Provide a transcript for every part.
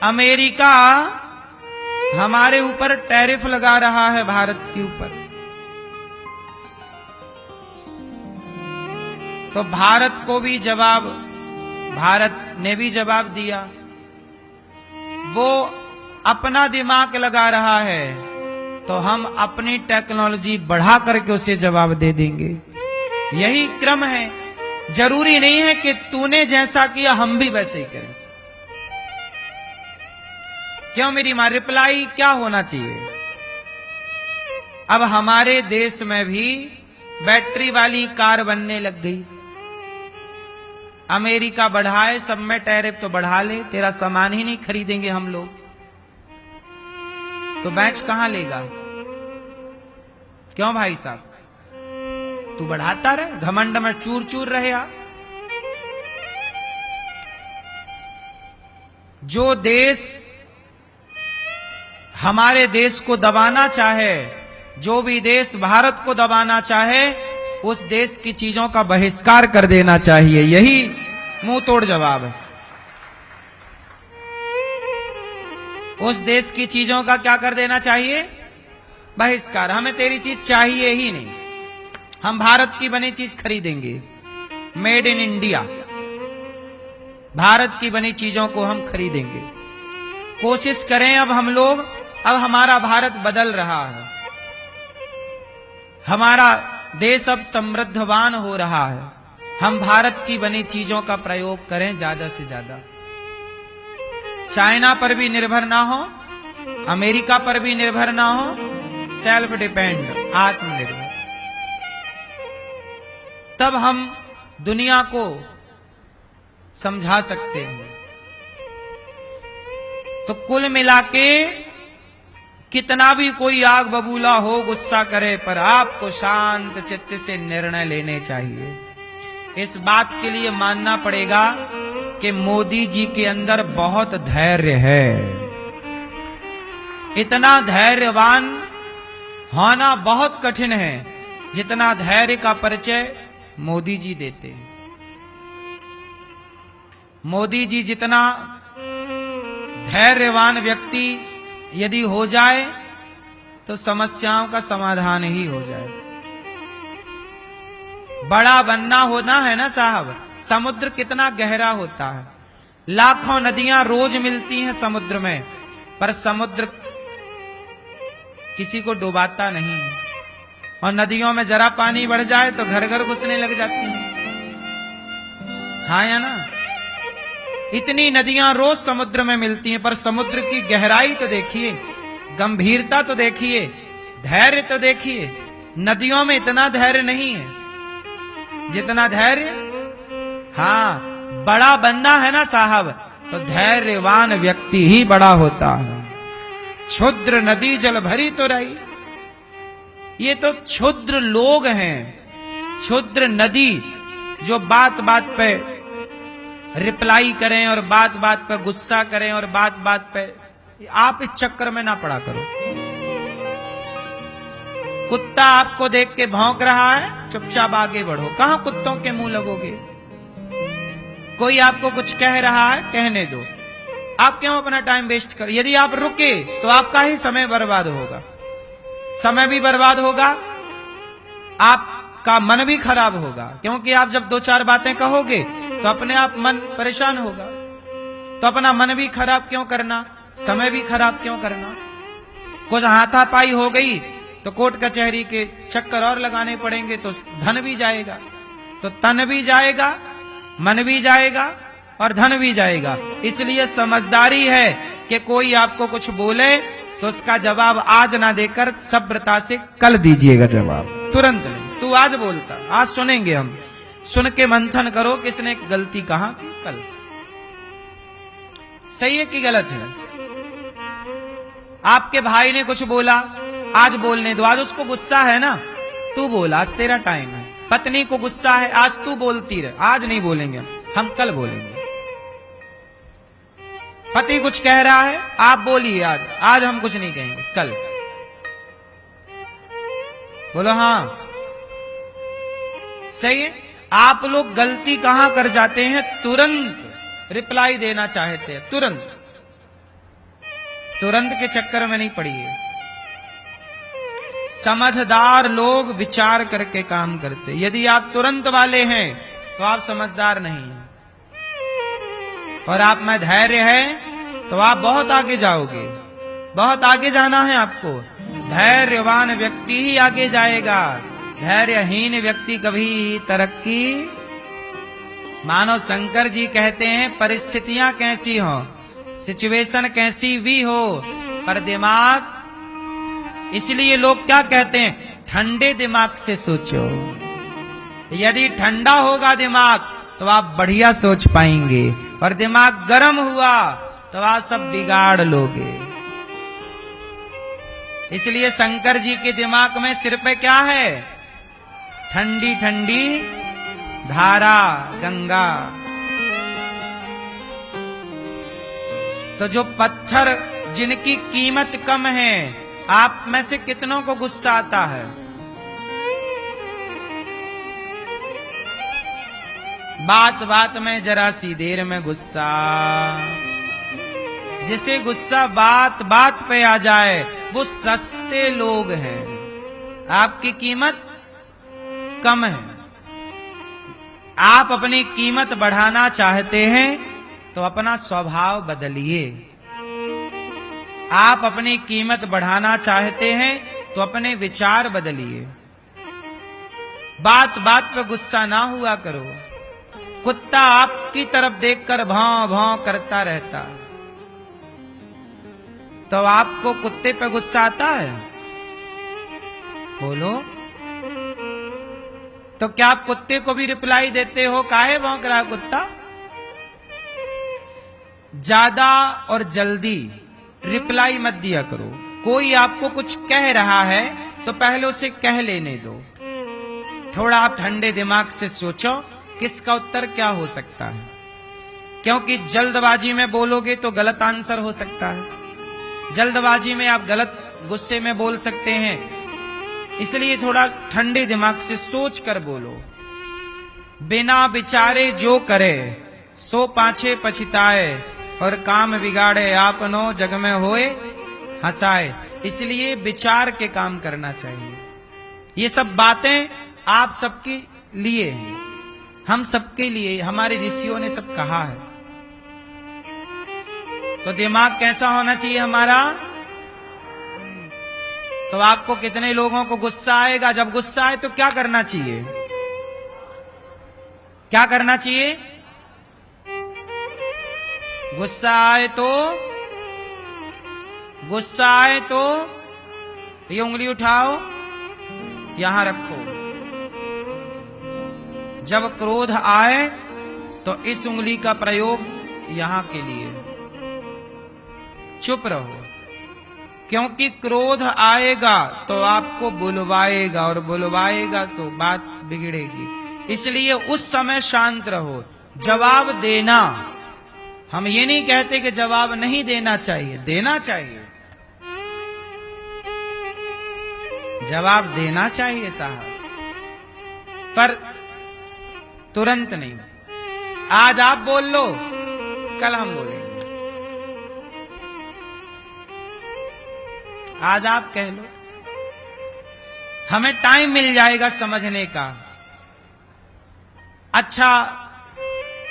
America हमारे ऊपर tariff लगा रहा है, भारत के ऊपर। तो भारत को भी जवाब, भारत ने भी जवाब दिया। वो अपना दिमाग लगा रहा है, तो हम अपनी टेक्नोलॉजी बढ़ा करके उसे जवाब दे देंगे। यही क्रम है। जरूरी नहीं है कि तूने जैसा किया हम भी वैसे ही करें। क्यों मेरी मां? रिप्लाई क्या होना चाहिए? अब हमारे देश में भी बैटरी वाली कार बनने लग गई। अमेरिका बढ़ाए, सब में टैरिफ तो बढ़ा ले, तेरा सामान ही नहीं खरीदेंगे हम लोग, तो बेच कहां लेगा? क्यों भाई साहब? तू बढ़ाता रहे, घमंड में चूर चूर रहे। जो देश हमारे देश को दबाना चाहे, जो भी देश भारत को दबाना चाहे, उस देश की चीजों का बहिष्कार कर देना चाहिए। यही मुंह तोड़ जवाब है। उस देश की चीजों का क्या कर देना चाहिए? बहिष्कार। हमें तेरी चीज चाहिए ही नहीं, हम भारत की बनी चीज खरीदेंगे। मेड इन इंडिया, भारत की बनी चीजों को हम खरीदेंगे। कोशिश करें अब हम लोग, अब हमारा भारत बदल रहा है, हमारा देश अब समृद्धवान हो रहा है। हम भारत की बनी चीजों का प्रयोग करें ज्यादा से ज्यादा। चाइना पर भी निर्भर ना हो, अमेरिका पर भी निर्भर ना हो, सेल्फ डिपेंड, आत्मनिर्भर। तब हम दुनिया को समझा सकते हैं। तो कुल मिलाके कितना भी कोई आग बबूला हो, गुस्सा करे, पर आपको शांत चित्त से निर्णय लेने चाहिए। इस बात के लिए मानना पड़ेगा कि मोदी जी के अंदर बहुत धैर्य है। इतना धैर्यवान होना बहुत कठिन है जितना धैर्य का परिचय मोदी जी देते हैं। मोदी जी जितना धैर्यवान व्यक्ति यदि हो जाए तो समस्याओं का समाधान ही हो जाए। बड़ा बनना होना है ना साहब। समुद्र कितना गहरा होता है, लाखों नदियां रोज मिलती हैं समुद्र में, पर समुद्र किसी को डुबाता नहीं है। और नदियों में जरा पानी बढ़ जाए तो घर घर घुसने लग जाती है। हाँ या ना? इतनी नदियां रोज समुद्र में मिलती हैं, पर समुद्र की गहराई तो देखिए, गंभीरता तो देखिए, धैर्य तो देखिए। नदियों में इतना धैर्य नहीं है जितना धैर्य, हाँ, बड़ा बनना है ना साहब, तो धैर्यवान व्यक्ति ही बड़ा होता है। क्षुद्र नदी जल भरी तो रही। ये तो क्षुद्र लोग हैं, क्षुद्र नदी, जो बात बात पे रिप्लाई करें और बात बात पे गुस्सा करें और बात बात पे। आप इस चक्कर में ना पड़ा करो। कुत्ता आपको देख के भौंक रहा है, चुपचाप आगे बढ़ो। कहां कुत्तों के मुंह लगोगे? कोई आपको कुछ कह रहा है, कहने दो। आप क्यों अपना टाइम वेस्ट कर? यदि आप रुके तो आपका ही समय बर्बाद होगा, समय भी बर्बाद होगा, आपका मन भी खराब होगा। क्योंकि आप जब दो चार बातें कहोगे तो अपने आप मन परेशान होगा। तो अपना मन भी खराब क्यों करना, समय भी खराब क्यों करना? कुछ हाथापाई हो गई तो कोर्ट कचहरी के चक्कर और लगाने पड़ेंगे, तो धन भी जाएगा, तो तन भी जाएगा, मन भी जाएगा और धन भी जाएगा। इसलिए समझदारी है कि कोई आपको कुछ बोले तो उसका जवाब आज ना देकर सभ्रता से कल दीजिएगा जवाब, तुरंत नहीं। तू आज बोलता, आज सुनेंगे हम, सुन के मंथन करो किसने गलती कहा कल, सही है कि गलत है। आपके भाई ने कुछ बोला, आज बोलने दो, आज उसको गुस्सा है ना, तू बोल, आज तेरा टाइम है। पत्नी को गुस्सा है, आज तू बोलती रहे, आज नहीं बोलेंगे हम कल बोलेंगे। पति कुछ कह रहा है, आप बोलिए आज, आज हम कुछ नहीं कहेंगे, कल बोलो। हाँ सही है। आप लोग गलती कहां कर जाते हैं? तुरंत रिप्लाई देना चाहते हैं, तुरंत। तुरंत के चक्कर में नहीं पड़िए। समझदार लोग विचार करके काम करते। यदि आप तुरंत वाले हैं तो आप समझदार नहीं हैं, और आप में धैर्य है तो आप बहुत आगे जाओगे। बहुत आगे जाना है आपको। धैर्यवान व्यक्ति ही आगे जाएगा, धैर्यहीन व्यक्ति कभी तरक्की। मानो शंकर जी कहते हैं परिस्थितियां कैसी हो, सिचुएशन कैसी भी हो, पर दिमाग, इसलिए लोग क्या कहते हैं, ठंडे दिमाग से सोचो। यदि ठंडा होगा दिमाग तो आप बढ़िया सोच पाएंगे, और दिमाग गर्म हुआ तो आप सब बिगाड़ लोगे। इसलिए शंकर जी के दिमाग में सिर पे क्या है, ठंडी ठंडी धारा गंगा। तो जो पत्थर जिनकी कीमत कम है, आप में से कितनों को गुस्सा आता है? बात बात में जरा सी देर में गुस्सा। जिसे गुस्सा बात बात पे आ जाए वो सस्ते लोग हैं, आपकी कीमत कम है। आप अपनी कीमत बढ़ाना चाहते हैं तो अपना स्वभाव बदलिए। आप अपनी कीमत बढ़ाना चाहते हैं तो अपने विचार बदलिए। बात बात पे गुस्सा ना हुआ करो। कुत्ता आपकी तरफ देखकर भौं भौं करता रहता, तो आपको कुत्ते पे गुस्सा आता है? बोलो। तो क्या आप कुत्ते को भी रिप्लाई देते हो, काहे भौंक रहा कुत्ता? ज्यादा और जल्दी रिप्लाई मत दिया करो। कोई आपको कुछ कह रहा है तो पहले उसे कह लेने दो। थोड़ा आप ठंडे दिमाग से सोचो किसका उत्तर क्या हो सकता है, क्योंकि जल्दबाजी में बोलोगे तो गलत आंसर हो सकता है। जल्दबाजी में आप गलत गुस्से में बोल सकते हैं, इसलिए थोड़ा ठंडे दिमाग से सोच कर बोलो। बिना विचारे जो करे सो पाछे पछताए, और काम बिगाड़े आपनो जग में होए हंसाए। इसलिए विचार के काम करना चाहिए। ये सब बातें आप सबके लिए हैं, हम सबके लिए, हमारे ऋषियों ने सब कहा है। तो दिमाग कैसा होना चाहिए हमारा? तो आपको कितने लोगों को गुस्सा आएगा? जब गुस्सा आए तो क्या करना चाहिए? क्या करना चाहिए? गुस्सा आए तो ये उंगली उठाओ, यहां रखो। जब क्रोध आए तो इस उंगली का प्रयोग यहां के लिए। चुप रहो, क्योंकि क्रोध आएगा तो आपको बुलवाएगा, और बुलवाएगा तो बात बिगड़ेगी। इसलिए उस समय शांत रहो। जवाब देना, हम ये नहीं कहते कि जवाब नहीं देना चाहिए, देना चाहिए, जवाब देना चाहिए साहब, पर तुरंत नहीं। आज आप बोल लो, कल हम बोलेंगे। आज आप कह लो, हमें टाइम मिल जाएगा समझने का, अच्छा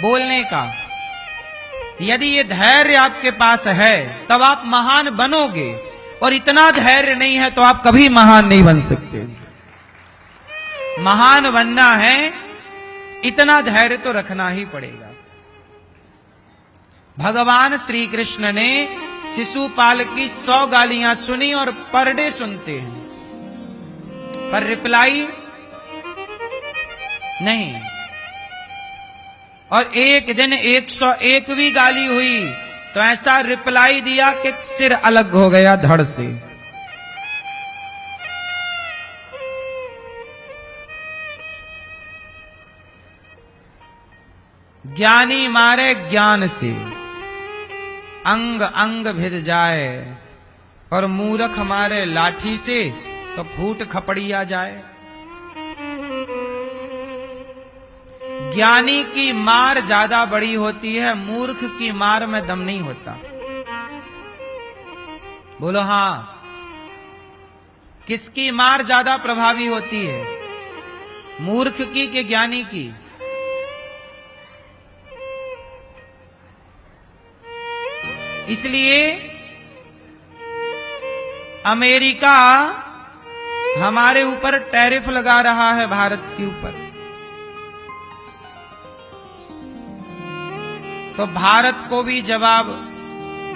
बोलने का। यदि ये धैर्य आपके पास है तब आप महान बनोगे, और इतना धैर्य नहीं है तो आप कभी महान नहीं बन सकते। महान बनना है, इतना धैर्य तो रखना ही पड़ेगा। भगवान श्री कृष्ण ने शिशुपाल की 100 गालियां सुनी, और पर डे सुनते हैं, पर रिप्लाई नहीं। और एक दिन 101वीं गाली हुई तो ऐसा रिप्लाई दिया कि सिर अलग हो गया धड़ से। ज्ञानी मारे ज्ञान से, अंग अंग भिद जाए, और मूर्ख मारे लाठी से तो फूट खपड़िया जाए। ज्ञानी की मार ज्यादा बड़ी होती है, मूर्ख की मार में दम नहीं होता। बोलो हां। किसकी मार ज्यादा प्रभावी होती है, मूर्ख की कि ज्ञानी की? इसलिए अमेरिका हमारे ऊपर टैरिफ लगा रहा है, भारत के ऊपर। तो भारत को भी जवाब,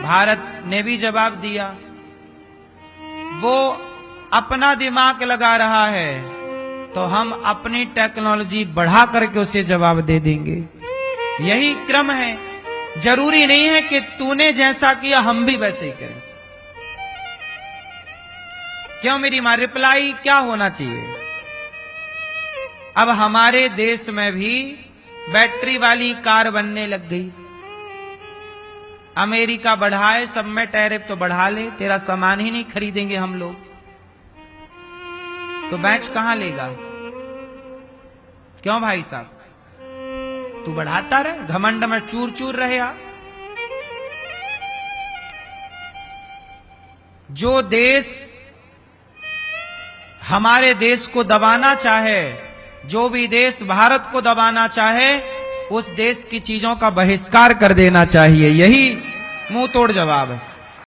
भारत ने भी जवाब दिया। वो अपना दिमाग लगा रहा है, तो हम अपनी टेक्नोलॉजी बढ़ा करके उसे जवाब दे देंगे। यही क्रम है। जरूरी नहीं है कि तूने जैसा किया हम भी वैसे ही करें। क्यों मेरी मां? रिप्लाई क्या होना चाहिए? अब हमारे देश में भी बैटरी वाली कार बनने लग गई। अमेरिका बढ़ाए, सब में टैरिफ तो बढ़ा ले, तेरा सामान ही नहीं खरीदेंगे हम लोग, तो बेच कहां लेगा? क्यों भाई साहब? तू बढ़ाता रहे, घमंड में चूर चूर रहे आप। जो देश हमारे देश को दबाना चाहे, जो भी देश भारत को दबाना चाहे, उस देश की चीजों का बहिष्कार कर देना चाहिए। यही मुंह तोड़ जवाब है।